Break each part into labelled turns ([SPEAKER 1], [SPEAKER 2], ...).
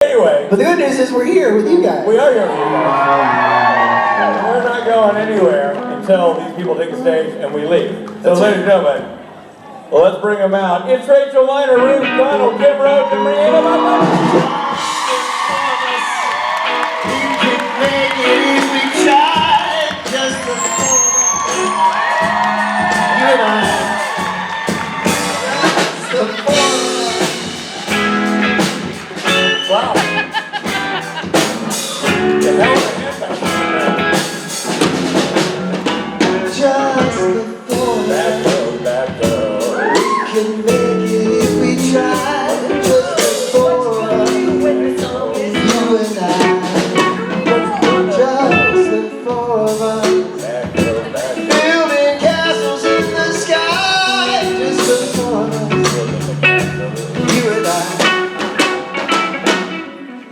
[SPEAKER 1] Anyway.
[SPEAKER 2] But the good news is we're here with you guys.
[SPEAKER 1] We are here with you guys. We're not going anywhere until these people take the stage and we leave. So ladies and gentlemen, well, let's bring them out. It's Rachel Miner, Ruth, Connell, Kim, Rhodes, and Briana, Buckmaste. Wow. Back girl.
[SPEAKER 2] We can make it if we try. Just the four of us, you and I. Just the four of us. Building castles in the sky. Just the four of us, you and I.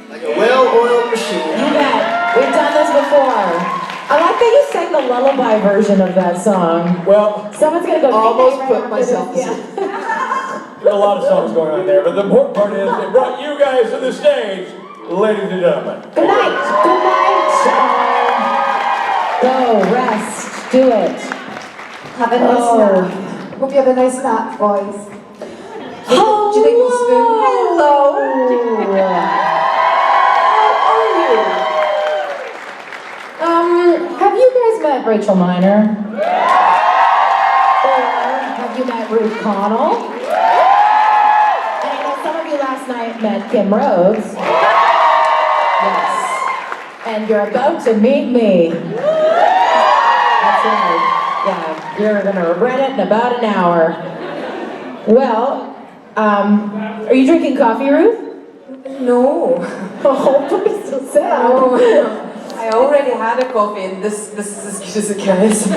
[SPEAKER 2] Like a well-oiled machine.
[SPEAKER 3] You bet. We've done this before. I like that you sang the lullaby version of that song.
[SPEAKER 1] Well,
[SPEAKER 3] someone's gonna go.
[SPEAKER 2] Almost
[SPEAKER 3] right
[SPEAKER 2] put myself to sleep.
[SPEAKER 1] there's a lot of songs going on there, but the important part is it brought you guys to the stage, ladies and gentlemen.
[SPEAKER 3] Good night. Good night. Go rest. Do it.
[SPEAKER 4] Have a nice nap. Hope you have a nice nap, boys.
[SPEAKER 3] Hello.
[SPEAKER 4] Do you think we'll spoon?
[SPEAKER 3] Hello. Have you guys met Rachel Miner? Or have you met Ruth Connell? And I know some of you last night met Kim Rhodes. Yes. And you're about to meet me. That's right. Yeah, you're gonna regret it in about an hour. Well, are you drinking coffee, Ruth?
[SPEAKER 4] No.
[SPEAKER 3] Oh, don't be so sad.
[SPEAKER 4] No. I already had a coffee and this is as good as it gets.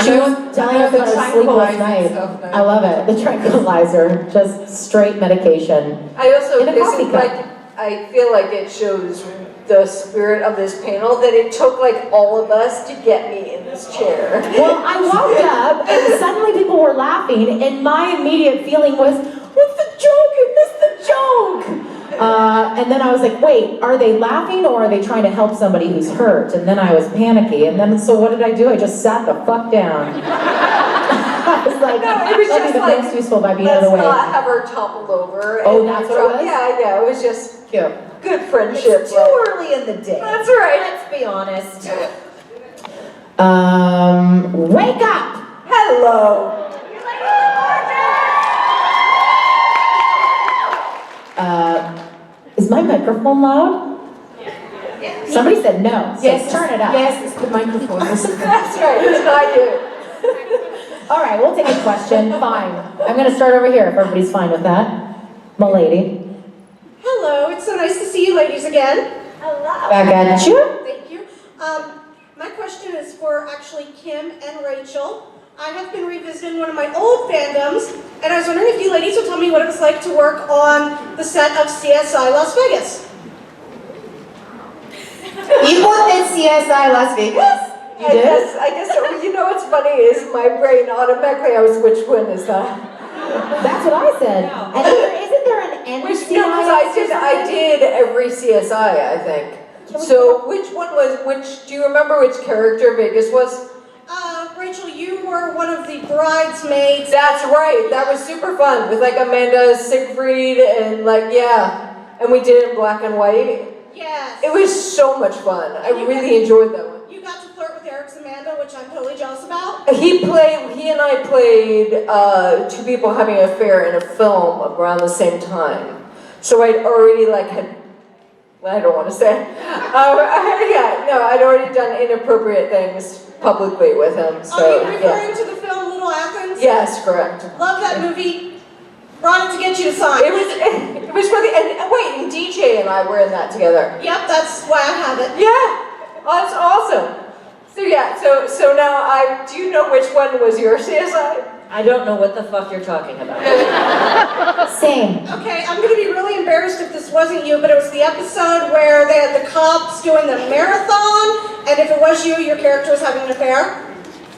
[SPEAKER 3] She was telling us about her sleep last night. I love it. The tranquilizer, just straight medication.
[SPEAKER 5] I also,
[SPEAKER 3] In a coffee cup.
[SPEAKER 5] I feel like it shows the spirit of this panel that it took like all of us to get me in this chair.
[SPEAKER 3] Well, I walked up and suddenly people were laughing and my immediate feeling was, what's the joke? You missed the joke! And then I was like, wait, are they laughing or are they trying to help somebody who's hurt? And then I was panicky. And then, so what did I do? I just sat the fuck down. I was like,
[SPEAKER 5] No, it was just
[SPEAKER 3] the
[SPEAKER 5] like,
[SPEAKER 3] most useful by being out
[SPEAKER 5] let's
[SPEAKER 3] of the way.
[SPEAKER 5] not have her toppled over.
[SPEAKER 3] Oh,
[SPEAKER 5] and
[SPEAKER 3] that's what it was?
[SPEAKER 5] Yeah, it was just
[SPEAKER 3] Cute.
[SPEAKER 5] good friendship.
[SPEAKER 6] It's too early in the day.
[SPEAKER 5] That's right.
[SPEAKER 6] Let's be honest.
[SPEAKER 3] Wake up!
[SPEAKER 5] Hello.
[SPEAKER 3] Is my microphone loud? Somebody said no, so
[SPEAKER 4] Yes,
[SPEAKER 3] turn it up.
[SPEAKER 4] Yes, it's the microphone.
[SPEAKER 5] That's right, it's not you.
[SPEAKER 3] All right, we'll take a question. Fine. I'm going to start over here if everybody's fine with that. M'lady.
[SPEAKER 7] Hello, it's so nice to see you ladies again.
[SPEAKER 6] Hello.
[SPEAKER 3] Back at you.
[SPEAKER 7] Thank you. My question is for actually Kim and Rachel. I have been revisiting one of my old fandoms, and I was wondering if you ladies would tell me what it was like to work on the set of CSI Las Vegas.
[SPEAKER 4] You worked at CSI Las Vegas?
[SPEAKER 3] You did?
[SPEAKER 5] I guess, you know what's funny is my brain automatically, I was, which one is that?
[SPEAKER 3] That's what I said. And isn't there an NCIS?
[SPEAKER 5] No, because I did every CSI, I think. So which one was, do you remember which character Vegas was?
[SPEAKER 7] Rachel, you were one of the bridesmaids.
[SPEAKER 5] That's right, that was super fun with like Amanda Siegfried and like, yeah. And we did it in black and white.
[SPEAKER 7] Yes.
[SPEAKER 5] It was so much fun. I really enjoyed that one.
[SPEAKER 7] You got to flirt with Eric's Amanda, which I'm totally jealous about.
[SPEAKER 5] He and I played two people having an affair in a film around the same time. So I'd already I don't want to say. I'd already done inappropriate things publicly with him. So,
[SPEAKER 7] Are you referring to the film Little Athens?
[SPEAKER 5] Yes, correct.
[SPEAKER 7] Love that movie. Brought it to get you to sign.
[SPEAKER 5] It was really, and DJ and I were in that together.
[SPEAKER 7] Yep, that's why I have it.
[SPEAKER 5] Yeah, oh, that's awesome. So yeah, so now do you know which one was your CSI?
[SPEAKER 6] I don't know what the fuck you're talking about.
[SPEAKER 3] Same.
[SPEAKER 7] Okay, I'm gonna be really embarrassed if this wasn't you, but it was the episode where they had the cops doing the marathon, and if it was you, your character was having an affair.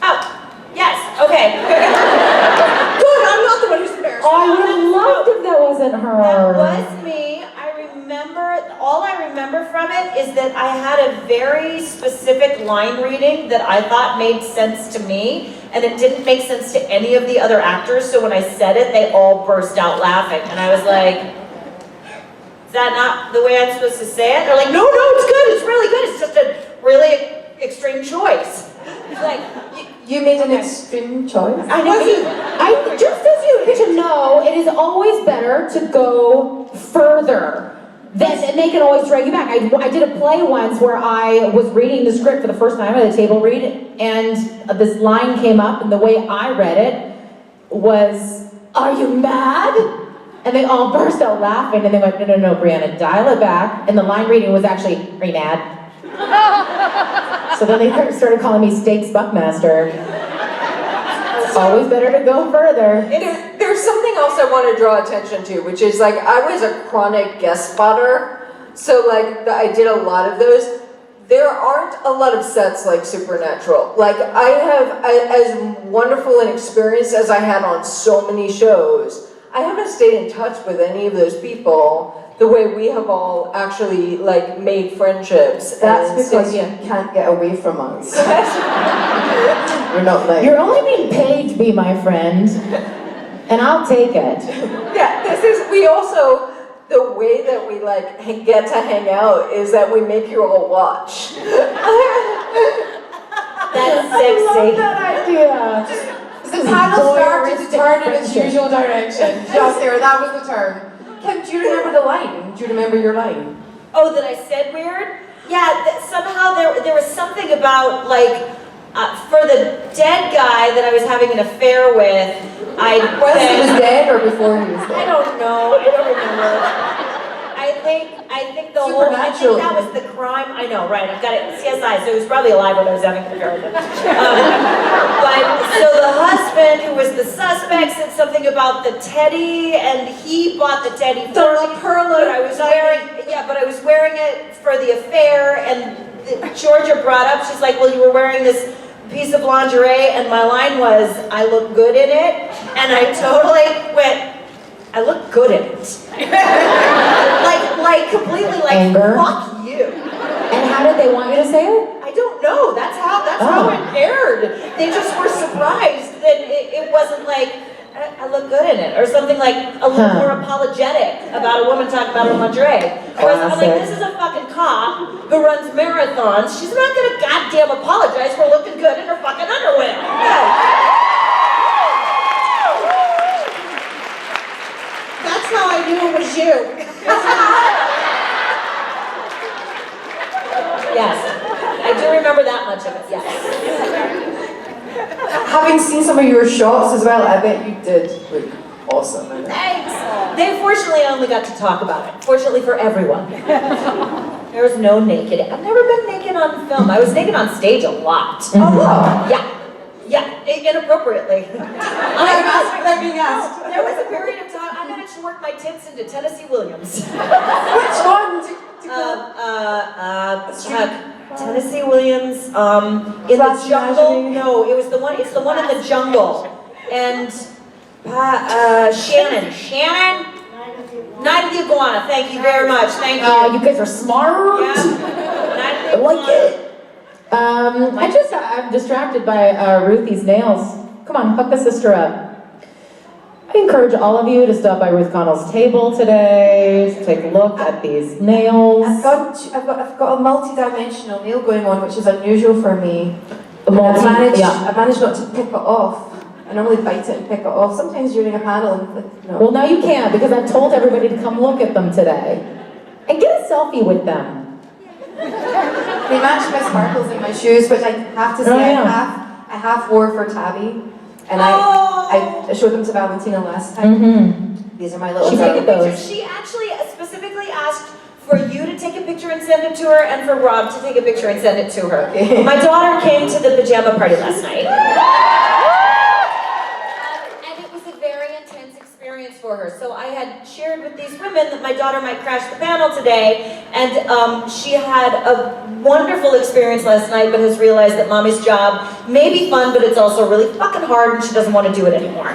[SPEAKER 6] Oh, yes, okay.
[SPEAKER 7] Good, I'm not the one who's embarrassed.
[SPEAKER 3] Oh, I would have loved if that wasn't her.
[SPEAKER 6] That was me. I remember all I remember from it is that I had a very specific line reading that I thought made sense to me, and it didn't make sense to any of the other actors, so when I said it, they all burst out laughing, and I was like, is that not the way I'm supposed to say it? They're like, no, it's good, it's really good, it's just a really extreme choice. It's like,
[SPEAKER 4] You made an extreme choice.
[SPEAKER 3] I know. Just as you to know, it is always better to go further. And they can always drag you back. I did a play once where I was reading the script for the first time at a table read, and this line came up, and the way I read it was, "Are you mad?" And they all burst out laughing, and they went, no, Briana, dial it back. And the line reading was actually, "Are you mad?" So then they started calling me Steaks Buckmaste. It's always better to go further.
[SPEAKER 5] There's something else I want to draw attention to, which is like I was a chronic guest spotter, so like I did a lot of those. There aren't a lot of sets like Supernatural. Like as wonderful an experience as I had on so many shows, I haven't stayed in touch with any of those people the way we have all actually like made friendships.
[SPEAKER 4] That's
[SPEAKER 5] and
[SPEAKER 4] because you can't get away from us. We're not like...
[SPEAKER 3] You're only being paid to be my friend, and I'll take it.
[SPEAKER 5] Yeah, we also, the way that we like get to hang out is that we make you all watch.
[SPEAKER 6] that's
[SPEAKER 3] I
[SPEAKER 6] sexy.
[SPEAKER 3] love that idea.
[SPEAKER 4] The panel started to turn in its
[SPEAKER 3] friendship.
[SPEAKER 4] usual direction. Just there, that was the turn. Kim, do you remember the line? Do you remember your line?
[SPEAKER 6] Oh, that I said weird? Yeah, somehow there was something about, like, for the dead guy that I was having an affair with, I
[SPEAKER 4] Was he was dead or before he was
[SPEAKER 6] I
[SPEAKER 4] dead?
[SPEAKER 6] don't know, I don't remember. I think that was the crime. I know, right? I've got it. CSI, so he was probably alive when I was having an affair with him. But so the husband, who was the suspect, said something about the teddy, and he bought the teddy for me. But I was wearing it for the affair, and Georgia brought up. She's like, "Well, you were wearing this piece of lingerie," and my line was, "I look good in it," and I totally went, "I look good in it." like completely like,
[SPEAKER 3] Anger.
[SPEAKER 6] fuck you.
[SPEAKER 3] And how did they want you to say it?
[SPEAKER 6] I don't know, that's how it aired. They just were surprised that it wasn't like, I look good in it, or something like a little more apologetic about a woman talking about her lingerie. Whereas I'm like, this is a fucking cop who runs marathons. She's not gonna goddamn apologize for looking good in her fucking underwear.
[SPEAKER 7] That's how I knew it was you.
[SPEAKER 6] Yes, I do remember that much of it, yes.
[SPEAKER 4] Having seen some of your shots as well, I bet you did look awesome in it.
[SPEAKER 6] Thanks. They fortunately only got to talk about it. Fortunately for everyone. There was no naked. I've never been naked on film. I was naked on stage a lot.
[SPEAKER 4] A lot.
[SPEAKER 6] Yeah, inappropriately.
[SPEAKER 4] They're being asked.
[SPEAKER 6] There was a period of time I managed to work my tits into Tennessee Williams.
[SPEAKER 4] Which one?
[SPEAKER 6] Tennessee Williams, in the
[SPEAKER 4] That's
[SPEAKER 6] jungle.
[SPEAKER 4] imagining.
[SPEAKER 6] No, it was the one. It's the one in the jungle. And Shannon. Night of the Iguana. Thank you very much. Thank you.
[SPEAKER 3] You guys are smart.
[SPEAKER 6] Yeah. Night of the
[SPEAKER 3] I like
[SPEAKER 6] Iguana.
[SPEAKER 3] it. I'm distracted by Ruthie's nails. Come on, hook a sister up. I encourage all of you to stop by Ruth Connell's table today, to take a look at these nails.
[SPEAKER 4] I've got a multi-dimensional nail going on, which is unusual for me. I managed not to pick it off. I normally bite it and pick it off. Sometimes during a panel, no.
[SPEAKER 3] Well, now you can, because I've told everybody to come look at them today. And get a selfie with them.
[SPEAKER 4] They match my sparkles in my shoes, which I have to say I half wore for Tabby, and I showed them to Valentina last time.
[SPEAKER 3] Mm-hmm.
[SPEAKER 4] These are my little.
[SPEAKER 3] She picked those.
[SPEAKER 6] She actually specifically asked for you to take a picture and send it to her, and for Rob to take a picture and send it to her. My daughter came to the pajama party last night. And it was a very intense experience for her. So I had shared with these women that my daughter might crash the panel today, and she had a wonderful experience last night, but has realized that mommy's job may be fun, but it's also really fucking hard, and she doesn't want to do it anymore.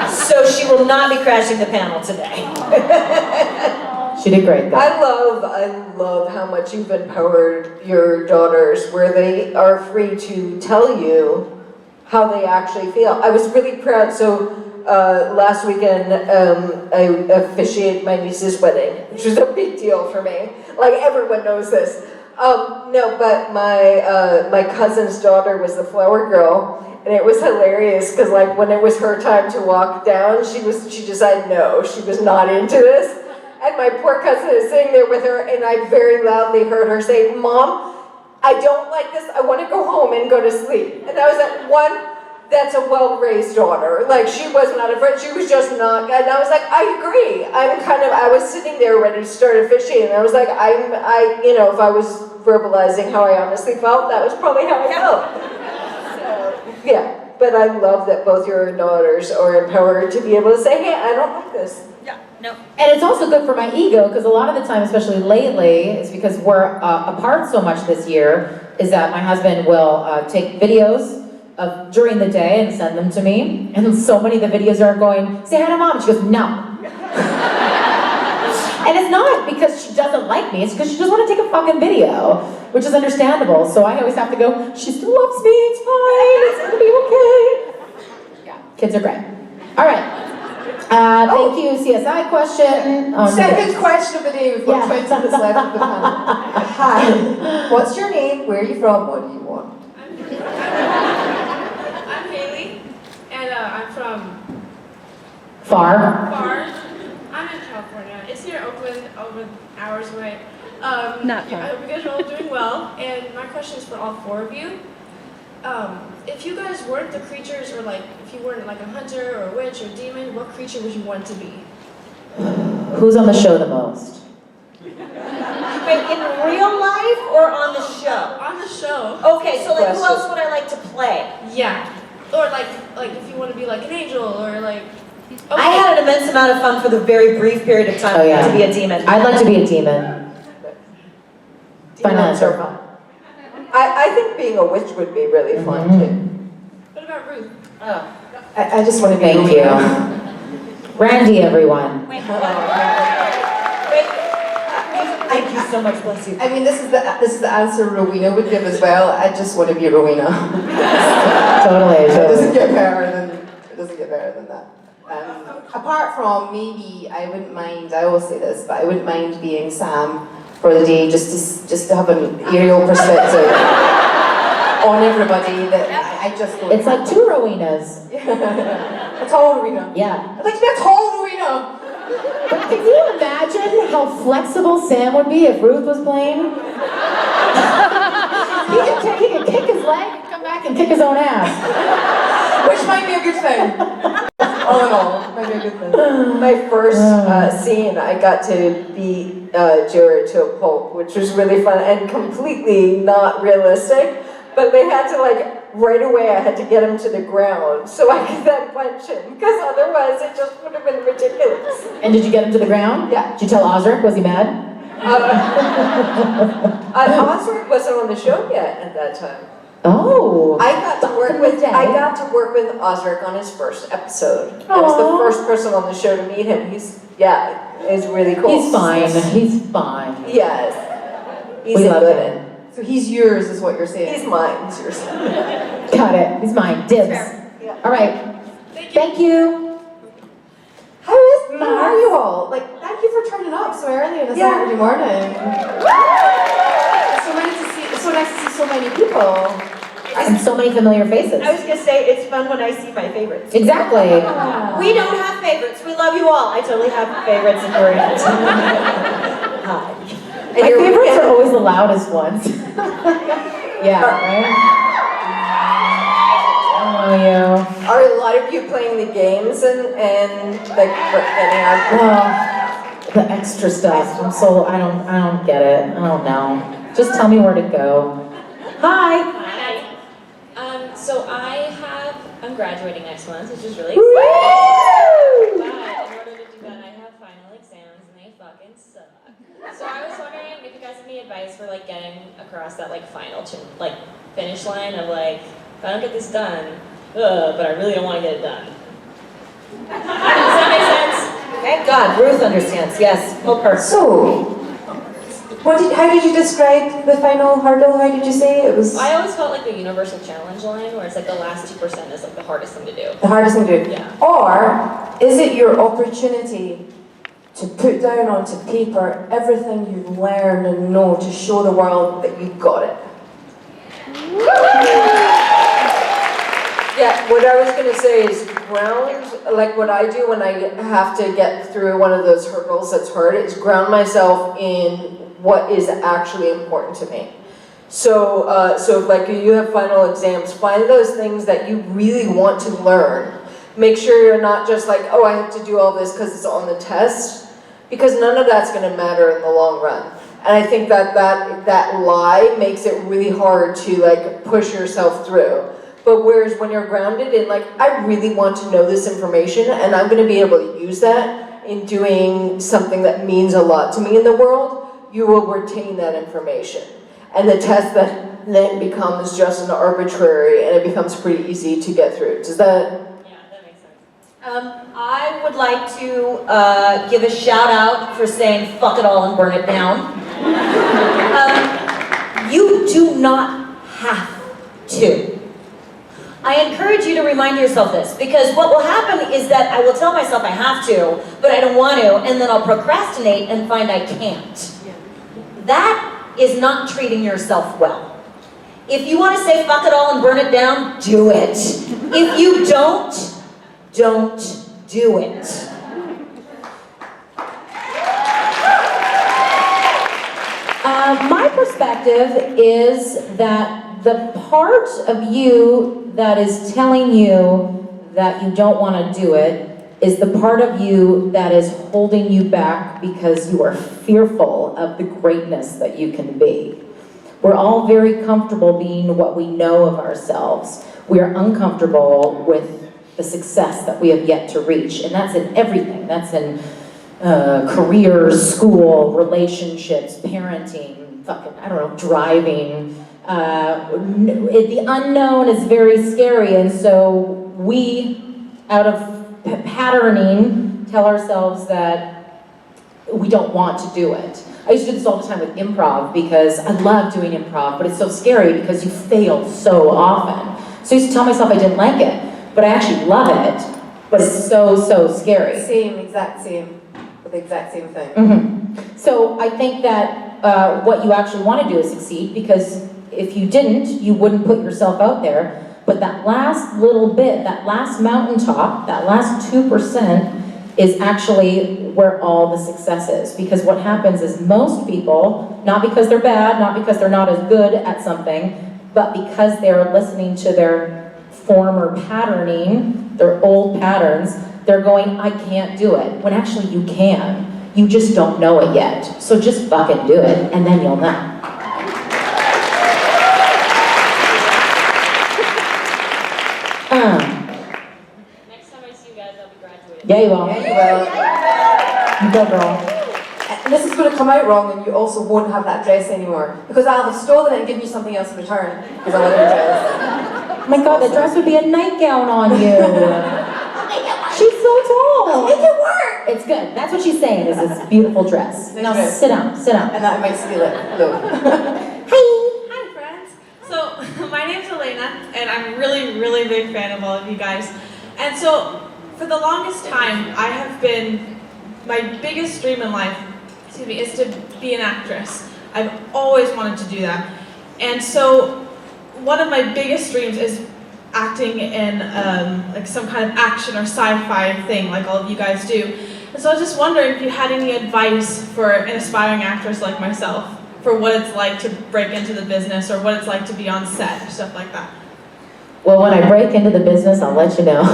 [SPEAKER 6] So she will not be crashing the panel today.
[SPEAKER 3] She did great though.
[SPEAKER 5] I love how much you've empowered your daughters, where they are free to tell you how they actually feel. I was really proud. So last weekend, I officiated my niece's wedding, which was a big deal for me. Like, everyone knows this. No, but my cousin's daughter was the flower girl, and it was hilarious because, like, when it was her time to walk down, she decided no, she was not into this. And my poor cousin is sitting there with her, and I very loudly heard her say, "Mom, I don't like this. I want to go home and go to sleep." And I was like, one, that's a well-raised daughter. Like, she was not afraid. She was just not. And I was like, I agree. I was sitting there ready to start officiating. And I was like, you know, if I was verbalizing how I honestly felt, that was probably how I felt. So, yeah. But I love that both your daughters are empowered to be able to say, hey, I don't like this.
[SPEAKER 6] Yeah, no.
[SPEAKER 3] And it's also good for my ego, because a lot of the time, especially lately, it's because we're apart so much this year, is that my husband will take videos of during the day and send them to me. And so many of the videos are going, say hi to mom. She goes, no. And it's not because she doesn't like me, it's because she doesn't want to take a fucking video, which is understandable. So I always have to go, she still loves me, it's fine, it's gonna be okay. Yeah, kids are great. All right. Thank you, CSI question.
[SPEAKER 4] Second question of the day. We've got 20 minutes left of the panel. Hi. What's your name? Where are you from? What do you want?
[SPEAKER 8] I'm Haley, and I'm from
[SPEAKER 3] Far.
[SPEAKER 8] I'm in California. It's near Oakland, over hours away.
[SPEAKER 6] Not far.
[SPEAKER 8] I hope you guys are all doing well, and my question is for all four of you. If you guys weren't the creatures, or like, if you weren't like a hunter or a witch or demon, what creature would you want to be?
[SPEAKER 3] Who's on the show the most?
[SPEAKER 6] Wait, in real life or on the show?
[SPEAKER 8] On the show.
[SPEAKER 6] Okay, so like, who else would I like to play?
[SPEAKER 8] Yeah. Or like if you want to be like an angel, or like. Okay.
[SPEAKER 6] I had an immense amount of fun for the very brief period of time to be a demon.
[SPEAKER 3] I'd like to be a demon. Final answer.
[SPEAKER 5] Fun. I think being a witch would be really fun too.
[SPEAKER 8] What about Ruth?
[SPEAKER 6] Oh.
[SPEAKER 4] I just want to be
[SPEAKER 3] Thank you. Randy, everyone.
[SPEAKER 6] Wait. Thank you so much, bless you.
[SPEAKER 4] I mean, this is the answer Rowena would give as well. I just want to be Rowena.
[SPEAKER 3] Totally.
[SPEAKER 4] It doesn't get better than that. Apart from maybe, I wouldn't mind. I always say this, but I wouldn't mind being Sam for the day, just to have an aerial perspective on everybody. That I just don't.
[SPEAKER 3] It's like two Rowenas.
[SPEAKER 4] A tall Rowena.
[SPEAKER 3] Yeah.
[SPEAKER 4] I'd like to be a tall Rowena.
[SPEAKER 3] But can you imagine how flexible Sam would be if Ruth was playing? he could kick his leg and come back and kick his own ass.
[SPEAKER 4] Which might be a good thing. All in all, might be a good thing.
[SPEAKER 5] My first scene, I got to beat Jared to a pulp, which was really fun and completely not realistic. But they had to, like, right away I had to get him to the ground so I could then punch him, because otherwise it just would have been ridiculous.
[SPEAKER 3] And did you get him to the ground?
[SPEAKER 5] Yeah.
[SPEAKER 3] Did you tell Osric? Was he mad?
[SPEAKER 5] Osric wasn't on the show yet at that time.
[SPEAKER 3] Oh.
[SPEAKER 5] I got to work with Osric on his first episode. I was the first person on the show to meet him. He's really cool.
[SPEAKER 3] He's fine. He's fine.
[SPEAKER 5] Yes. He's
[SPEAKER 3] we
[SPEAKER 5] a
[SPEAKER 3] love
[SPEAKER 5] good
[SPEAKER 3] him.
[SPEAKER 4] So he's yours, is what you're saying.
[SPEAKER 5] He's mine, seriously.
[SPEAKER 3] Got it. He's mine. Dibs.
[SPEAKER 5] Yeah.
[SPEAKER 3] All right.
[SPEAKER 8] Thank you.
[SPEAKER 4] How are you all? Like, thank you for turning up so early on a Saturday morning. It's so nice to see so many people.
[SPEAKER 3] And so many familiar faces.
[SPEAKER 6] I was gonna say, it's fun when I see my favorites.
[SPEAKER 3] Exactly.
[SPEAKER 6] We don't have favorites. We love you all. I totally have favorites and favorites. Hi.
[SPEAKER 3] My favorites are always the loudest ones. Yeah, right? Oh, yeah.
[SPEAKER 5] Are a lot of you playing the games and like getting out?
[SPEAKER 3] The extra stuff. I don't get it. I don't know. Just tell me where to go. Hi.
[SPEAKER 9] So I'm graduating next month, which is really
[SPEAKER 3] Woo!
[SPEAKER 9] exciting. But in order to do that, I have final exams and they fucking suck. So I was wondering if you guys have any advice for like getting across that like final finish line of like, if I don't get this done, but I really don't want to get it done. Does that make sense?
[SPEAKER 6] Thank God, Ruth understands. Yes, help her.
[SPEAKER 4] So, how did you describe the final hurdle? How did you say it was?
[SPEAKER 9] I always felt like the universal challenge line, where it's like the last 2% is like the hardest thing to do.
[SPEAKER 4] The hardest thing to do.
[SPEAKER 9] Yeah.
[SPEAKER 4] Or is it your opportunity to put down onto paper everything you've learned and know to show the world that you've got it?
[SPEAKER 5] Yeah, what I was gonna say is ground, like what I do when I have to get through one of those hurdles that's hard, is ground myself in what is actually important to me. So if like you have final exams, find those things that you really want to learn. Make sure you're not just like, oh, I have to do all this because it's on the test, because none of that's gonna matter in the long run. And I think that lie makes it really hard to like push yourself through. But whereas when you're grounded in like, I really want to know this information and I'm gonna be able to use that in doing something that means a lot to me in the world, you will retain that information. And the test then becomes just an arbitrary and it becomes pretty easy to get through. Does that?
[SPEAKER 9] Yeah, that makes sense.
[SPEAKER 6] I would like to give a shout out for saying fuck it all and burn it down. You do not have to. I encourage you to remind yourself this, because what will happen is that I will tell myself I have to, but I don't want to, and then I'll procrastinate and find I can't. That is not treating yourself well. If you want to say fuck it all and burn it down, do it. If you don't do it.
[SPEAKER 3] My perspective is that the part of you that is telling you that you don't want to do it is the part of you that is holding you back because you are fearful of the greatness that you can be. We're all very comfortable being what we know of ourselves. We are uncomfortable with the success that we have yet to reach, and that's in everything. That's in career, school, relationships, parenting, fucking, I don't know, driving. The unknown is very scary, and so we, out of patterning, tell ourselves that we don't want to do it. I used to do this all the time with improv because I love doing improv, but it's so scary because you fail so often. So I used to tell myself I didn't like it, but I actually love it, but it's so scary.
[SPEAKER 4] Exact same thing.
[SPEAKER 3] Mm-hmm. So I think that what you actually want to do is succeed, because if you didn't, you wouldn't put yourself out there. But that last little bit, that last mountaintop, that last 2% is actually where all the success is. Because what happens is most people, not because they're bad, not because they're not as good at something, but because they're listening to their former patterning, their old patterns, they're going, I can't do it. When actually you can. You just don't know it yet. So just fucking do it, and then you'll know.
[SPEAKER 9] Next time I see you guys, I'll be graduating.
[SPEAKER 3] Yeah, you will.
[SPEAKER 4] Yeah, you will.
[SPEAKER 3] You go, girl.
[SPEAKER 4] And this is going to come out wrong, and you also won't have that dress anymore, because I'll have stolen it and given you something else in return, because I love your dress.
[SPEAKER 3] Oh my God, the dress would be a nightgown on you. She's so tall.
[SPEAKER 4] Make it work!
[SPEAKER 3] It's good. That's what she's saying, is this beautiful dress. Now sit down, sit down.
[SPEAKER 4] And that I might steal it. Hello.
[SPEAKER 10] Hi, friends. So, my name's Elena, and I'm really big fan of all of you guys. And so, for the longest time, I have been, my biggest dream in life, is to be an actress. I've always wanted to do that. And so, one of my biggest dreams is acting in like some kind of action or sci-fi thing like all of you guys do. And so I was just wondering if you had any advice for an aspiring actress like myself, for what it's like to break into the business, or what it's like to be on set, or stuff like that.
[SPEAKER 3] Well, when I break into the business, I'll let you know.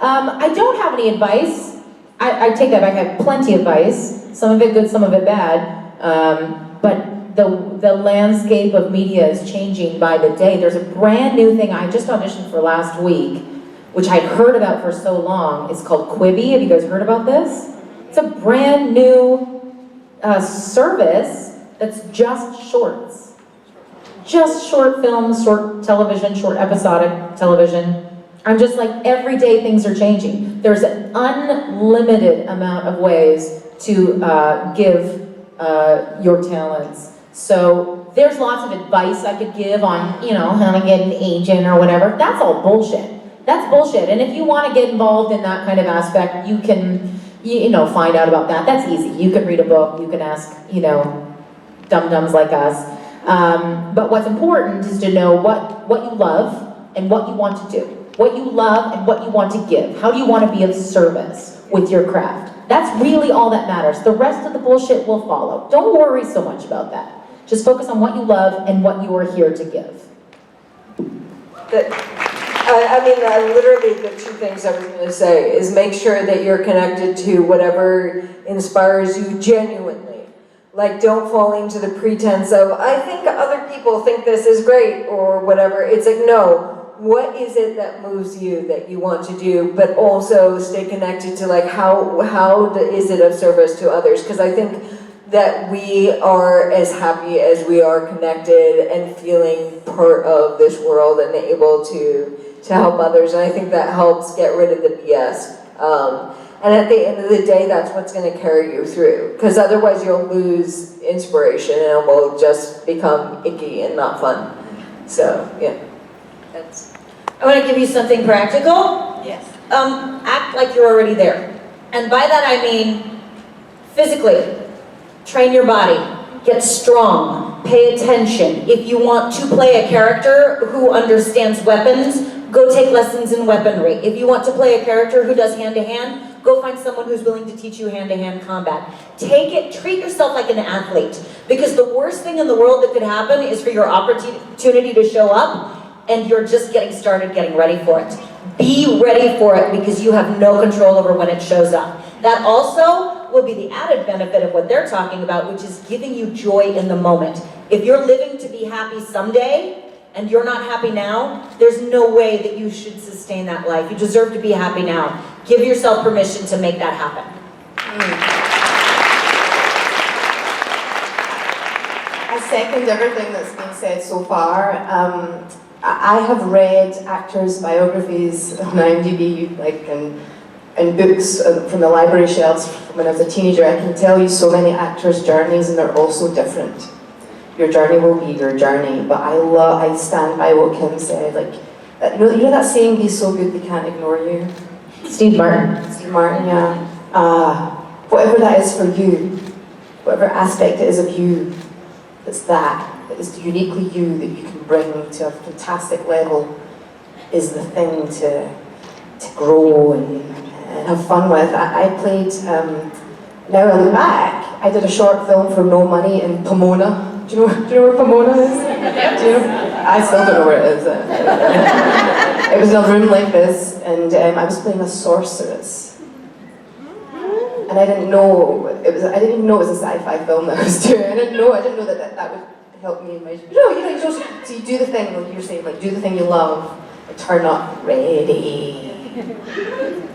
[SPEAKER 3] I don't have any advice. I take that back. I have plenty of advice. Some of it good, some of it bad. But the landscape of media is changing by the day. There's a brand new thing I just auditioned for last week, which I'd heard about for so long. It's called Quibi. Have you guys heard about this? It's a brand new service that's just shorts. Just short films, short television, short episodic television. I'm just like, every day things are changing. There's an unlimited amount of ways to give your talents. So there's lots of advice I could give on, you know, how to get an agent or whatever. That's all bullshit. That's bullshit. And if you want to get involved in that kind of aspect, you can, you know, find out about that. That's easy. You can read a book. You can ask, you know, dum-dums like us. But what's important is to know what you love and what you want to do. What you love and what you want to give. How do you want to be of service with your craft? That's really all that matters. The rest of the bullshit will follow. Don't worry so much about that. Just focus on what you love and what you are here to give.
[SPEAKER 5] Literally the two things I was going to say is make sure that you're connected to whatever inspires you genuinely. Like, don't fall into the pretense of, I think other people think this is great or whatever. It's like, no. What is it that moves you that you want to do, but also stay connected to like how is it of service to others? Because I think that we are as happy as we are connected and feeling part of this world and able to help others. And I think that helps get rid of the BS. And at the end of the day, that's what's going to carry you through. Because otherwise you'll lose inspiration and it will just become icky and not fun. So, yeah.
[SPEAKER 6] I want to give you something practical.
[SPEAKER 10] Yes.
[SPEAKER 6] Act like you're already there. And by that I mean physically. Train your body. Get strong. Pay attention. If you want to play a character who understands weapons, go take lessons in weaponry. If you want to play a character who does hand-to-hand, go find someone who's willing to teach you hand-to-hand combat. Treat yourself like an athlete. Because the worst thing in the world that could happen is for your opportunity to show up and you're just getting started, getting ready for it. Be ready for it because you have no control over when it shows up. That also will be the added benefit of what they're talking about, which is giving you joy in the moment. If you're living to be happy someday and you're not happy now, there's no way that you should sustain that life. You deserve to be happy now. Give yourself permission to make that happen.
[SPEAKER 4] I second everything that's been said so far. I have read actors' biographies on IMDb, and books from the library shelves when I was a teenager. I can tell you so many actors' journeys, and they're all so different. Your journey will be your journey, but I stand by what Kim said. Like, you know that saying, "Be so good they can't ignore you."
[SPEAKER 3] Steve Martin.
[SPEAKER 4] Steve Martin, yeah. Whatever that is for you, whatever aspect it is of you, that is uniquely you that you can bring to a fantastic level, is the thing to grow and have fun with. I played, now I look back, I did a short film for no money in Pomona. Do you know where Pomona is? Do you know? I still don't know where it is. It was in a room like this, and I was playing a sorceress. And I didn't know I didn't even know it was a sci-fi film that I was doing. I didn't know that would help me in my. So you do the thing, like you're saying, like do the thing you love, and turn up ready.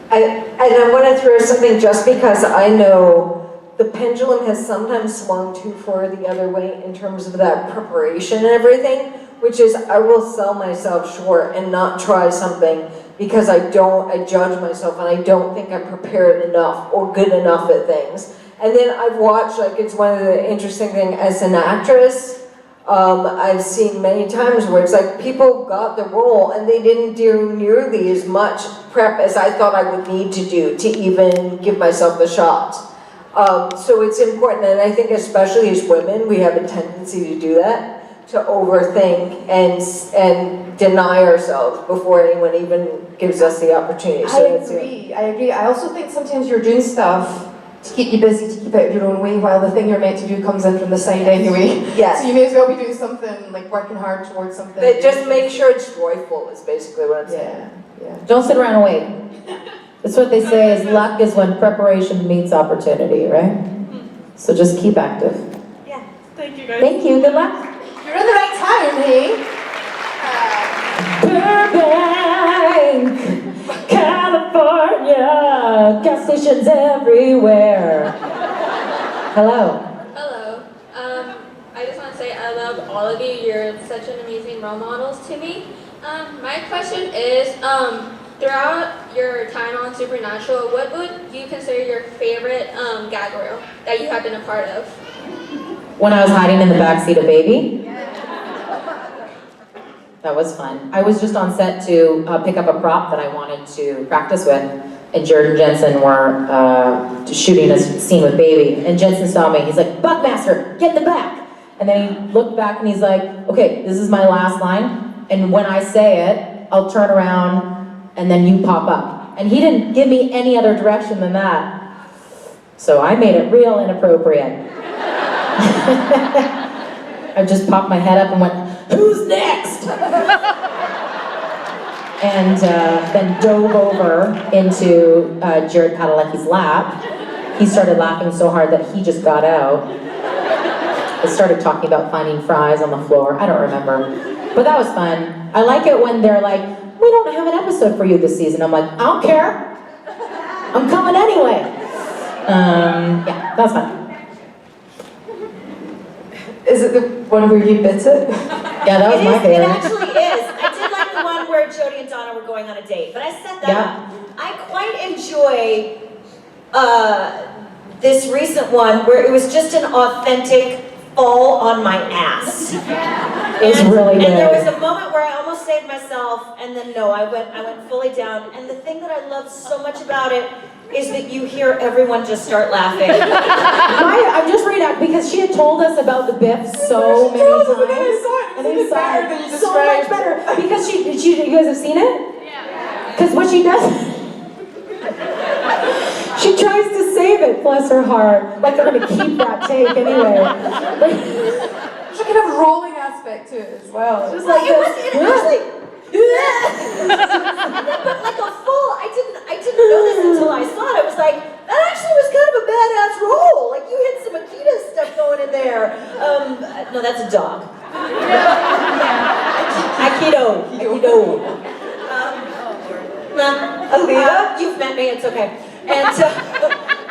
[SPEAKER 5] I want to throw something just because I know the pendulum has sometimes swung too far the other way in terms of that preparation and everything, which is I will sell myself short and not try something because I judge myself and I don't think I'm prepared enough or good enough at things. And then I've watched, like, it's one of the interesting things as an actress, I've seen many times where it's like people got the role and they didn't do nearly as much prep as I thought I would need to do to even give myself the shot. So it's important, and I think especially as women, we have a tendency to do that, to overthink and deny ourselves before anyone even gives us the opportunity. So
[SPEAKER 4] I agree. I also think sometimes you're doing stuff to keep you busy, to keep out of your own way, while the thing you're meant to do comes in from the side anyway.
[SPEAKER 5] Yes.
[SPEAKER 4] So you may as well be doing something, like working hard towards something.
[SPEAKER 5] But just make sure it's joyful is basically what I'm saying.
[SPEAKER 4] Yeah.
[SPEAKER 3] Don't sit around and wait. That's what they say is luck is when preparation meets opportunity, right? So just keep active.
[SPEAKER 10] Yeah, thank you guys.
[SPEAKER 3] Thank you, good luck.
[SPEAKER 4] You're in the right town, hey?
[SPEAKER 3] Burbank, California, gas stations everywhere. Hello.
[SPEAKER 9] Hello. I just want to say I love all of you. You're such an amazing role models to me. My question is,
[SPEAKER 11] Throughout your time on Supernatural, what would you consider your favorite gag reel that you have been a part of?
[SPEAKER 3] When I was hiding in the backseat of Baby. That was fun. I was just on set to pick up a prop that I wanted to practice with, and Jared and Jensen were shooting a scene with Baby, and Jensen saw me. He's like, Buckmaster, get in the back. And then he looked back and he's like, okay, this is my last line, and when I say it, I'll turn around and then you pop up. And he didn't give me any other direction than that. So I made it real inappropriate. I just popped my head up and went, who's next? And then dove over into Jared Padalecki's lap. He started laughing so hard that he just got out. I started talking about finding fries on the floor. I don't remember. But that was fun. I like it when they're like, we don't have an episode for you this season. I'm like, I don't care. I'm coming anyway. Yeah, that's fun.
[SPEAKER 4] Is it the one where you bit it?
[SPEAKER 3] Yeah, that was my favorite.
[SPEAKER 6] It actually is. I did like the one where Jodie and Donna were going on a date, but I set that up. I quite enjoy this recent one where it was just an authentic fall on my ass.
[SPEAKER 3] It was really good.
[SPEAKER 6] And there was a moment where I almost saved myself, and then no, I went fully down. And the thing that I love so much about it is that you hear everyone just start laughing.
[SPEAKER 3] I'm just reading out because she had told us about the Biff so many times. And then saw it so much better. Because you guys have seen it? Yeah. Because what she does, she tries to save it, bless her heart. Like they're gonna keep that take anyway.
[SPEAKER 4] There's a kind of rolling aspect to it as well.
[SPEAKER 6] It was like, it was like, and then, but like a full, I didn't know this until I saw it. I was like, that actually was kind of a badass roll. Like you had some Akita stuff going in there. No, that's a dog. Aikido. Alita, you've met me. It's okay. And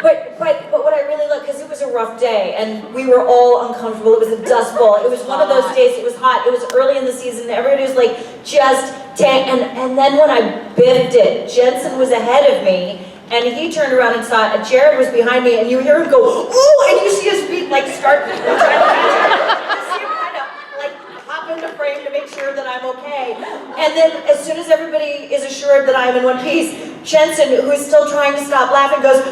[SPEAKER 6] but what I really loved, because it was a rough day and we were all uncomfortable. It was a dust bowl. It was one of those days. It was hot. It was early in the season. Everybody was like just and then when I biffed it, Jensen was ahead of me. And he turned around and saw it. Jared was behind me, and you hear him go, "Ooh!" And you see his feet like start. You see him kind of like hop into frame to make sure that I'm okay. And then, as soon as everybody is assured that I'm in one piece, Jensen, who is still trying to stop laughing, goes,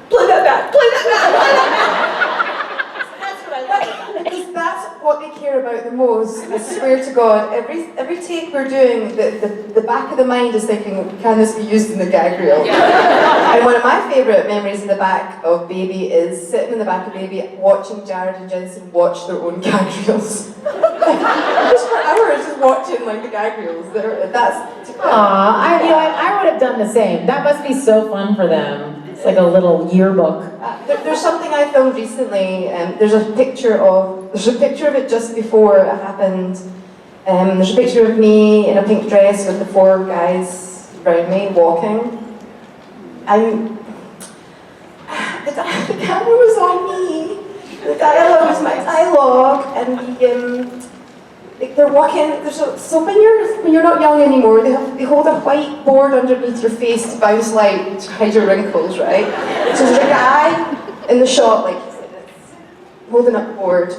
[SPEAKER 6] "Play that back! Play that back! Play that back!" So that's what I love about it.
[SPEAKER 4] Because that's what they care about the most. I swear to God, every take we're doing, the back of the mind is thinking, can this be used in the gag reel? Yeah. And one of my favourite memories in the back of Baby is sitting in the back of Baby watching Jared and Jensen watch their own gag reels. Just for hours, just watching like the gag reels. That's
[SPEAKER 3] I would have done the same. That must be so fun for them. It's like a little yearbook.
[SPEAKER 4] There's something I filmed recently. There's a picture of it just before it happened. There's a picture of me in a pink dress with the 4 guys around me walking. The camera was on me. The dialogue was my dialogue, and they're walking. So when you're not young anymore, they hold a white board underneath your face to bounce light to hide your wrinkles, right? So there's a guy in the shot, like holding up a board,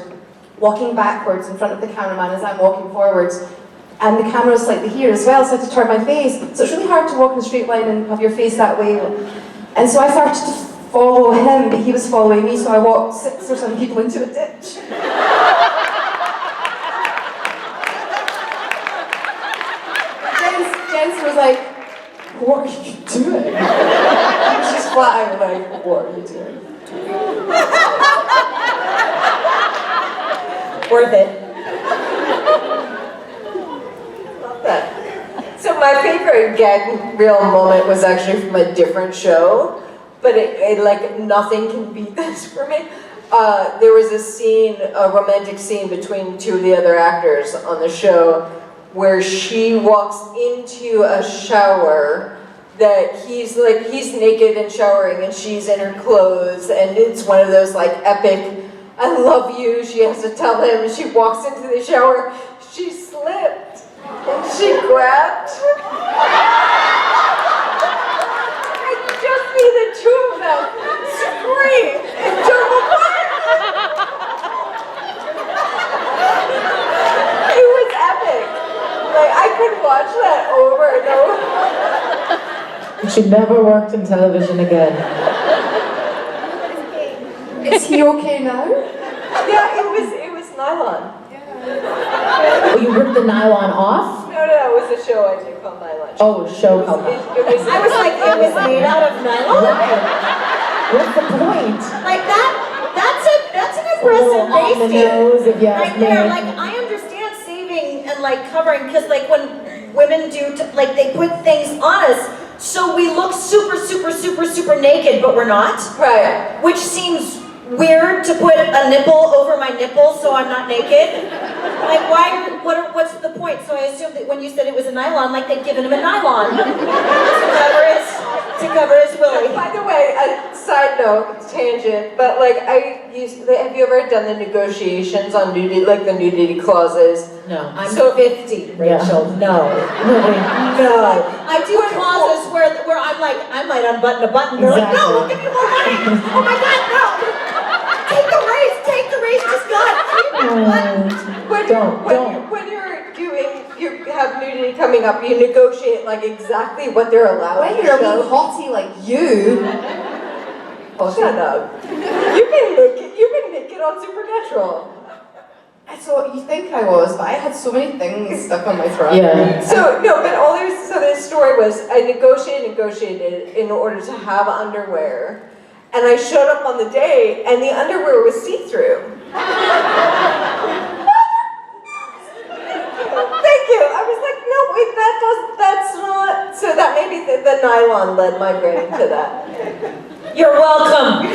[SPEAKER 4] walking backwards in front of the cameraman as I'm walking forwards, and the camera's slightly here as well, so I had to turn my face. So it's really hard to walk in a straight line and have your face that way. And so I started to follow him, but he was following me, so I walked 6 or 7 people into a ditch. Jensen was like, "What are you doing?" I was just flat out like, "What are you doing?"
[SPEAKER 5] Worth it. Love that. So my favorite gag reel moment was actually from a different show, but it like nothing can beat this for me. There was a romantic scene between 2 of the other actors on the show, where she walks into a shower that he's naked and showering and she's in her clothes, and it's one of those like epic "I love you," she has to tell him, and she walks into the shower, she slipped and she grabbed
[SPEAKER 3] She never worked in television again.
[SPEAKER 4] Is he okay now?
[SPEAKER 5] Yeah, it was nylon.
[SPEAKER 3] Oh, you ripped the nylon off?
[SPEAKER 5] No, it was a show I did called Nylon.
[SPEAKER 3] Oh, a show called
[SPEAKER 5] It was.
[SPEAKER 6] I was like, it was made out of nylon?
[SPEAKER 3] What's the point?
[SPEAKER 6] Like that's an impressive
[SPEAKER 3] On the
[SPEAKER 6] base
[SPEAKER 3] nose, if you ask
[SPEAKER 6] right there.
[SPEAKER 3] me.
[SPEAKER 6] Like I understand saving and like covering because like when women do like they put things on us so we look super naked but we're not.
[SPEAKER 5] Right.
[SPEAKER 6] Which seems weird to put a nipple over my nipple so I'm not naked. Like what's the point? So I assumed that when you said it was a nylon, like they'd given him a nylon to cover his willy.
[SPEAKER 5] By the way, a side note, tangent, but like have you ever done the negotiations on nudity, like the nudity clauses?
[SPEAKER 3] No.
[SPEAKER 6] I'm 50, Rachel. No. I do clauses where I'm like, I might unbutton a button. They're like, no, we'll give you more money. Oh my God, no. Take the raise, just God.
[SPEAKER 5] When you have nudity coming up, you negotiate like exactly what they're allowed
[SPEAKER 4] When
[SPEAKER 5] to
[SPEAKER 4] you're a
[SPEAKER 5] show.
[SPEAKER 4] wee hottie like you.
[SPEAKER 5] Oh, shut up. You've been naked on Supernatural.
[SPEAKER 4] That's what you think I was, but I had so many things stuck on my throat.
[SPEAKER 3] Yeah.
[SPEAKER 5] So this story was I negotiated in order to have underwear, and I showed up on the day, and the underwear was see-through. Thank you. I was like, no, wait, that's not. So that maybe the nylon led my brain to that.
[SPEAKER 6] You're welcome.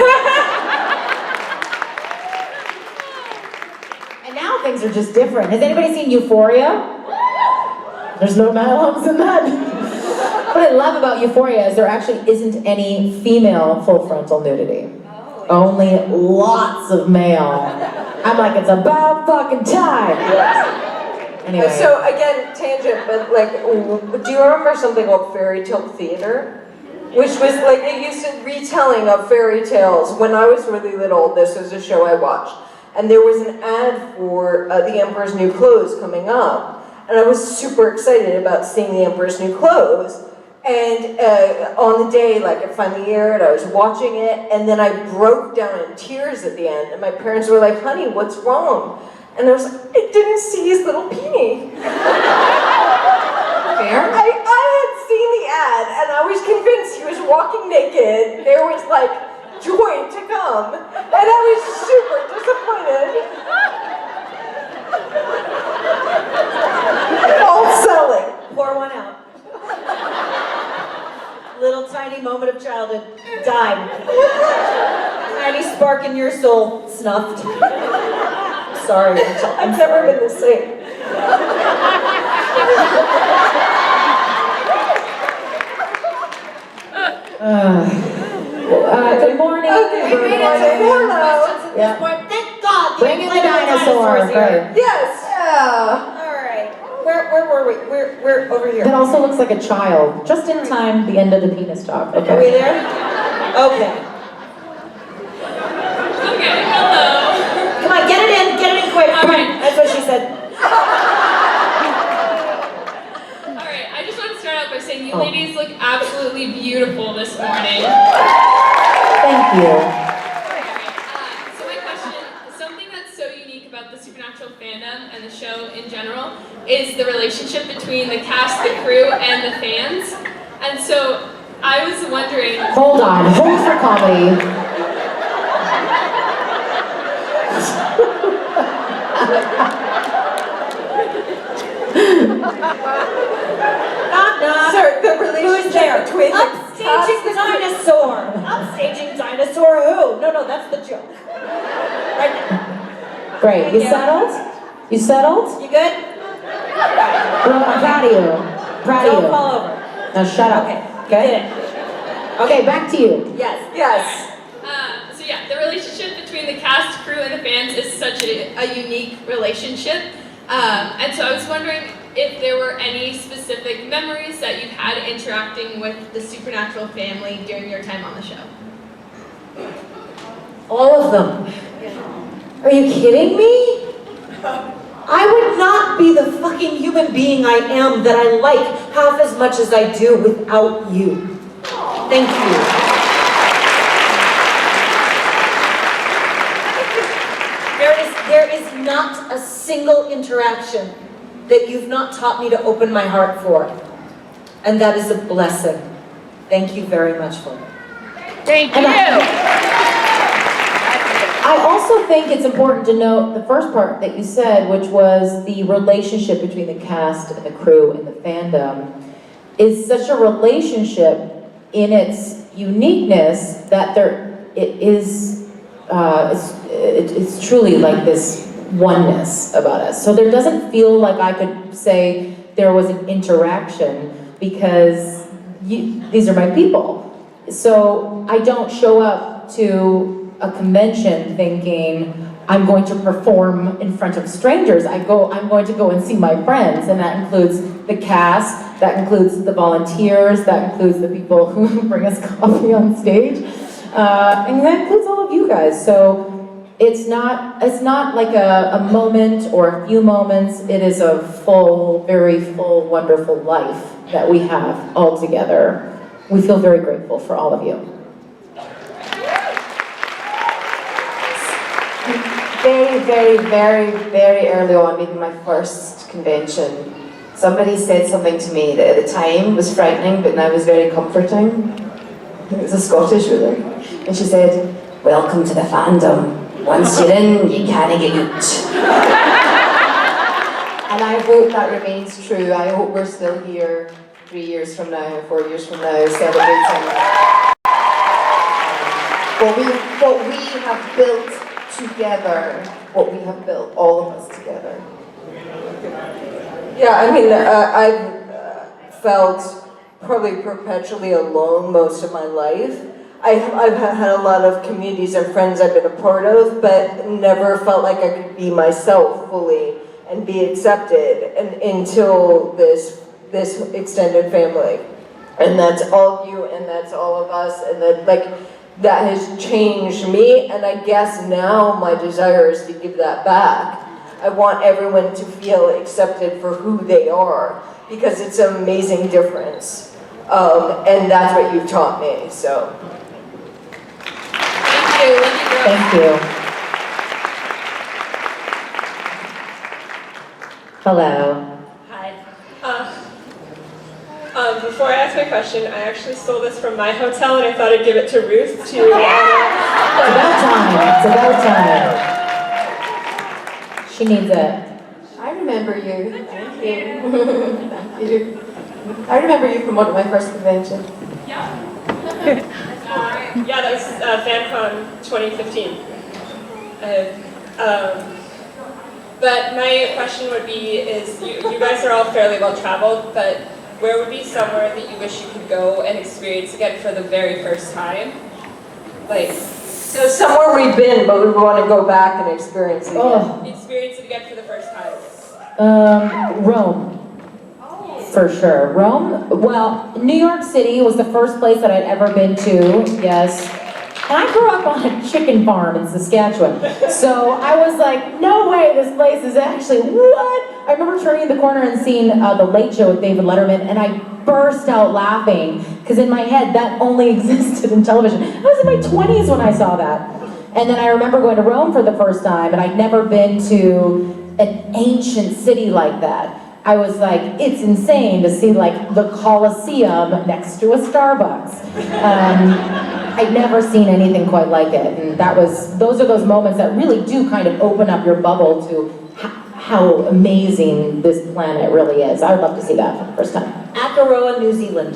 [SPEAKER 3] And now things are just different. Has anybody seen Euphoria? There's no nylons in that. What I love about Euphoria is there actually isn't any female full frontal nudity. Only lots of male. I'm like, it's about fucking time. Anyway.
[SPEAKER 5] So again, tangent, but like, do you remember something called fairy tale theater? Which was like, it used to retelling of fairy tales. When I was really little, this was a show I watched. And there was an ad for The Emperor's New Clothes coming up. And I was super excited about seeing The Emperor's New Clothes. And on the day, like it finally aired, I was watching it, and then I broke down in tears at the end. And my parents were like, honey, what's wrong? And I was like, I didn't see his little peenie.
[SPEAKER 4] Fair?
[SPEAKER 5] I had seen the ad, and I was convinced he was walking naked. There was like joy to come. And I was super disappointed. False selling.
[SPEAKER 6] Pour one out. Little tiny moment of childhood died. Tiny spark in your soul snuffed. Sorry, Rachel.
[SPEAKER 5] I've never been the same.
[SPEAKER 3] Good morning.
[SPEAKER 5] Okay,
[SPEAKER 6] We made it to 4 questions at this point. Thank God.
[SPEAKER 3] Bring in the dinosaurs.
[SPEAKER 6] Here.
[SPEAKER 5] Yes.
[SPEAKER 4] Yeah.
[SPEAKER 6] All right. Where were we? We're over here.
[SPEAKER 3] That also looks like a child. Just in time, the end of the penis talk.
[SPEAKER 6] Are we
[SPEAKER 3] Okay.
[SPEAKER 6] there? Okay.
[SPEAKER 10] Okay, hello.
[SPEAKER 6] Come on, get it in quick. Come on. That's what she said.
[SPEAKER 10] Alright, I just want to start out by saying you ladies look absolutely beautiful this morning.
[SPEAKER 3] Thank you.
[SPEAKER 10] So my question, something that's so unique about the Supernatural fandom and the show in general is the relationship between the cast, the crew, and the fans. And so I was wondering...
[SPEAKER 3] Hold on. Hold for comedy.
[SPEAKER 6] Knock, knock.
[SPEAKER 5] Sir, the relationship between the
[SPEAKER 6] Upstaging dinosaur. Upstaging dinosaur who? No, that's the joke. Right now.
[SPEAKER 3] Great. You settled? You settled?
[SPEAKER 6] You good?
[SPEAKER 3] Well, I'm proud of you. Proud of
[SPEAKER 6] Don't
[SPEAKER 3] you.
[SPEAKER 6] fall over.
[SPEAKER 3] Now shut up.
[SPEAKER 6] Okay.
[SPEAKER 3] Okay?
[SPEAKER 6] Did it.
[SPEAKER 3] Okay, back to you.
[SPEAKER 6] Yes.
[SPEAKER 5] Yes.
[SPEAKER 10] So yeah, the relationship between the cast, crew, and the fans is such a unique relationship. And so I was wondering if there were any specific memories that you've had interacting with the Supernatural family during your time on the show.
[SPEAKER 6] All of them. Are you kidding me? I would not be the fucking human being I am that I like half as much as I do without you.
[SPEAKER 3] Thank you.
[SPEAKER 6] There is not a single interaction that you've not taught me to open my heart for. And that is a blessing. Thank you very much for it.
[SPEAKER 12] Thank you.
[SPEAKER 3] I also think it's important to note the first part that you said, which was the relationship between the cast and the crew and the fandom, is such a relationship in its uniqueness that it's truly like this oneness about us. So there doesn't feel like I could say there was an interaction because these are my people. So I don't show up to a convention thinking I'm going to perform in front of strangers. I'm going to go and see my friends, and that includes the cast, that includes the volunteers, that includes the people who bring us coffee on stage, and that includes all of you guys. So it's not like a moment or a few moments. It is a full, very full, wonderful life that we have all together. We feel very grateful for all of you.
[SPEAKER 4] Very early on, maybe my first convention, somebody said something to me that at the time was frightening, but now was very comforting. It was a Scottish woman, and she said, "Welcome to the fandom. Once you're in, you can't get out." And I hope that remains true. I hope we're still here 3 years from now, 4 years from now, celebrating what we have built together, what we have built, all of us together.
[SPEAKER 5] Yeah, I mean, I've felt probably perpetually alone most of my life. I've had a lot of communities and friends I've been a part of, but never felt like I could be myself fully and be accepted until this extended family. And that's all of you, and that's all of us, and that has changed me, and I guess now my desire is to give that back. I want everyone to feel accepted for who they are, because it's an amazing difference. And that's what you've taught me, so.
[SPEAKER 12] Thank you. Love you, girl.
[SPEAKER 3] Thank you. Hello.
[SPEAKER 13] Hi. Before I ask my question, I actually stole this from my hotel and I thought I'd give it to Ruth to
[SPEAKER 3] It's about time. She needs it.
[SPEAKER 4] I remember you. Thank you. Thank you. I remember you from one of my first conventions.
[SPEAKER 13] Yeah, that was FanCon 2015. But my question would be, is you guys are all fairly well traveled, but where would be somewhere that you wish you could go and experience again for the very first time?
[SPEAKER 5] So somewhere we've been, but we want to go back and experience it again.
[SPEAKER 3] Oh.
[SPEAKER 13] Experience it again for the first time.
[SPEAKER 3] Rome. For sure. Rome, well, New York City was the first place that I'd ever been to, yes. And I grew up on a chicken farm in Saskatchewan. So I was like, no way, this place is actually, what? I remember turning the corner and seeing The Late Show with David Letterman, and I burst out laughing, because in my head, that only existed in television. I was in my 20s when I saw that. And then I remember going to Rome for the first time, and I'd never been to an ancient city like that. I was like, it's insane to see like the Colosseum next to a Starbucks. I'd never seen anything quite like it, and those are those moments that really do kind of open up your bubble to how amazing this planet really is. I would love to see that for the first time.
[SPEAKER 6] Akaroa, New Zealand.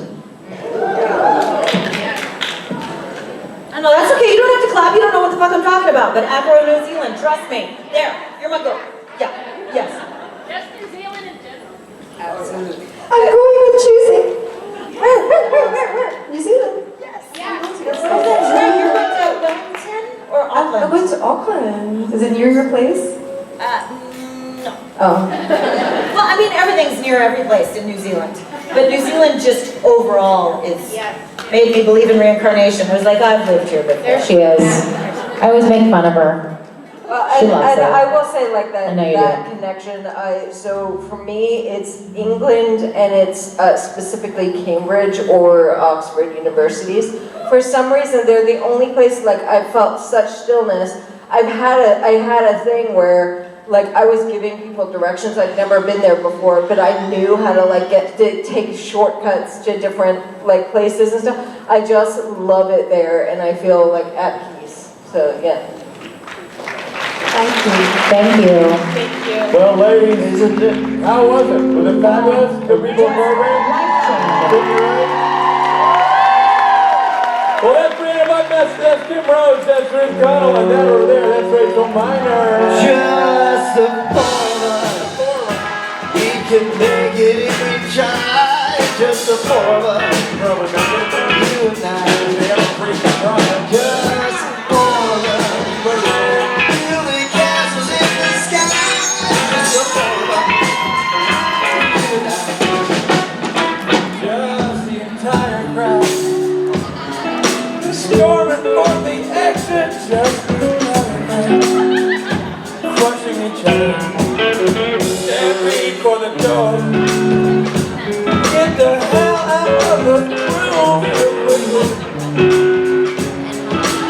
[SPEAKER 6] I know, that's okay, you don't have to clap, you don't know what the fuck I'm talking about, but Akaroa, New Zealand, trust me. There, you're my girl. Yeah, yes.
[SPEAKER 12] Just New Zealand in general.
[SPEAKER 4] Absolutely. I'm going with choosing. New Zealand. Yes.
[SPEAKER 12] Yeah.
[SPEAKER 6] You're going to Wellington or Auckland?
[SPEAKER 4] I went to Auckland. Is it near your place?
[SPEAKER 6] No.
[SPEAKER 4] Oh.
[SPEAKER 6] Well, I mean, everything's near every place in New Zealand. But New Zealand just overall made me believe in reincarnation. I was like, I've lived here before.
[SPEAKER 3] There she is. I always make fun of her. She
[SPEAKER 5] And
[SPEAKER 3] loves it.
[SPEAKER 5] I will say like
[SPEAKER 3] I know you
[SPEAKER 5] that
[SPEAKER 3] do.
[SPEAKER 5] connection, so for me, it's England and it's specifically Cambridge or Oxford universities. For some reason, they're the only place like I felt such stillness. I had a thing where like I was giving people directions. I'd never been there before, but I knew how to like take shortcuts to different like places and stuff. I just love it there, and I feel like at peace. So yeah.
[SPEAKER 3] Thank you. Thank you.
[SPEAKER 9] Thank you.
[SPEAKER 1] Well, ladies, how was it? Was it fabulous? The people of Burbank? Well, that's Briana, Buckmaste, that's Kim Rhodes, that's Ruth, Connell, and that over there, that's Rachel Miner.
[SPEAKER 2] Just the four of us. We can make it if we try. Just the four of us.
[SPEAKER 1] Probably not good.
[SPEAKER 2] You and I.
[SPEAKER 1] They have a pretty good product.
[SPEAKER 2] Just the four of us. Building castles in the sky. Just the four of us. You and I.
[SPEAKER 1] Just the entire crowd. Storming for the exit, just the entire crowd. Crushing each other. Stampede for the door. Get the hell out of the room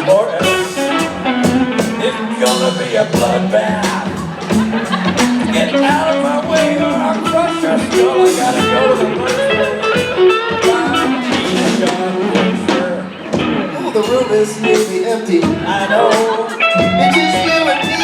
[SPEAKER 1] or else it's gonna be a bloodbath. Get out of my way or I'll crush your skull. I gotta go to the
[SPEAKER 2] Oh, the room is nearly empty.
[SPEAKER 1] I know.
[SPEAKER 2] It's just you and me.